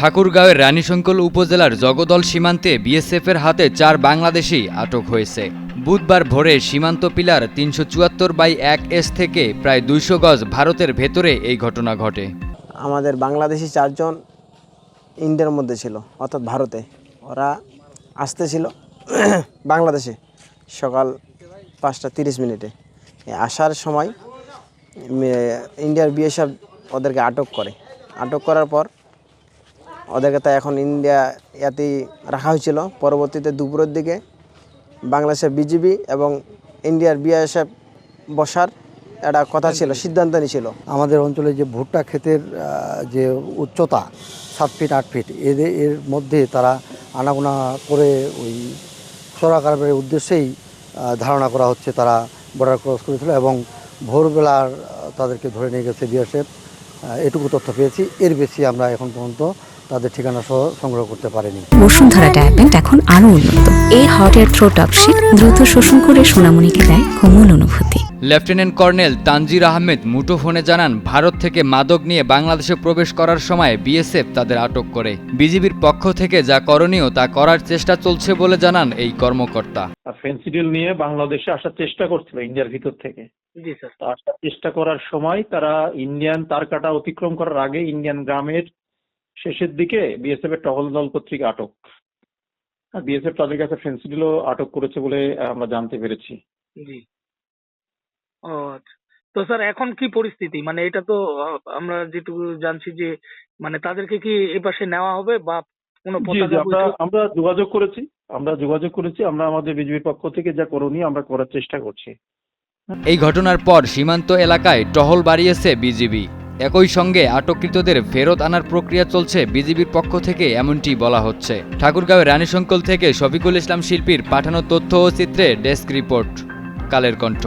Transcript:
ঠাকুরগাঁওয়ের রানীশঙ্কল উপজেলার জগদল সীমান্তে বিএসএফের হাতে ৪ বাংলাদেশি আটক হয়েছে। বুধবার ভোরে সীমান্ত পিলার ৩৭৪/১S থেকে প্রায় ২০০ গজ ভারতের ভেতরে এই ঘটনা ঘটে। আমাদের বাংলাদেশি ৪ জন ইন্ডিয়ার মধ্যে ছিল, অর্থাৎ ভারতে। ওরা আসতেছিল বাংলাদেশে সকাল ৫টা ৩০ মিনিটে। আসার সময় ইন্ডিয়ার বিএসএফ ওদেরকে আটক করে। আটক করার পর ওদেরকে তো এখন ইয়াতেই রাখা হয়েছিল। পরবর্তীতে দুপুরের দিকে বাংলাদেশের বিজিবি এবং ইন্ডিয়ার বিএসএফ বসার একটা কথা ছিল, সিদ্ধান্ত নিয়েছিল। আমাদের অঞ্চলে যে ভুট্টা ক্ষেতের যে উচ্চতা 7 ফিট 8 ফিট, এর মধ্যে তারা আনাগোনা করে ওই চোরাকারবারের উদ্দেশ্যেই ধারণা করা হচ্ছে তারা বর্ডার ক্রস করেছিল এবং ভোরবেলার তাদেরকে ধরে নিয়ে গেছে বিএসএফ। এটুকু তথ্য পেয়েছি, এর বেশি আমরা এখন পর্যন্ত তাদের ঠিকানা সহ সংগ্রহ করতে পারিনি। বসুন্ধরা ট্যাবলেট এখন আরও উন্নত। এই হট এয়ার থ্রো টপশিট দ্রুত শোষণ করে সোনামণিকে দেয় কোমল অনুভূতি। লেফটেন্যান্ট কর্নেল তানজির আহমেদ মুঠোফোনে জানান, ভারত থেকে মাদক নিয়ে বাংলাদেশে প্রবেশ করার সময় বিএসএফ তাদের আটক করে। বিজিবির পক্ষ থেকে যা করণীয় তা করার চেষ্টা চলছে বলে জানান এই কর্মকর্তা। ফেন্সিডিল নিয়ে বাংলাদেশে আসার চেষ্টা করছিল ইন্ডিয়ার ভিতর থেকে। জি স্যার। আসার চেষ্টা করার সময় তারা ইন্ডিয়ান তারকাটা অতিক্রম করার আগে ইন্ডিয়ান গ্রামের শেষের দিকে বিএসএফ এর টহল দল কর্তৃক আটক। বিএসএফ তাদের কাছে ফেন্সিডিলও আটক করেছে বলে আমরা জানতে পেরেছি। জি। ও আচ্ছা। তো স্যার এখন কি পরিস্থিতি, মানে এটা তো আমরা যেটুকু জানছি যে মানে তাদেরকে কি এই পাশে নেওয়া হবে বা কোনো আমরা যোগাযোগ করেছি আমরা আমাদের বিজিবির পক্ষ থেকে যা করণীয় আমরা করার চেষ্টা করছি। এই ঘটনার পর সীমান্ত এলাকায় টহল বাড়িয়েছে বিজিবি। একই সঙ্গে আটককৃতদের ফেরত আনার প্রক্রিয়া চলছে বিজিবির পক্ষ থেকে, এমনটি বলা হচ্ছে। ঠাকুরগাঁওয়ের রানীশঙ্কল থেকে শফিকুল ইসলাম শিল্পীর পাঠানো তথ্য ও চিত্রে ডেস্ক রিপোর্ট, কালের কণ্ঠ।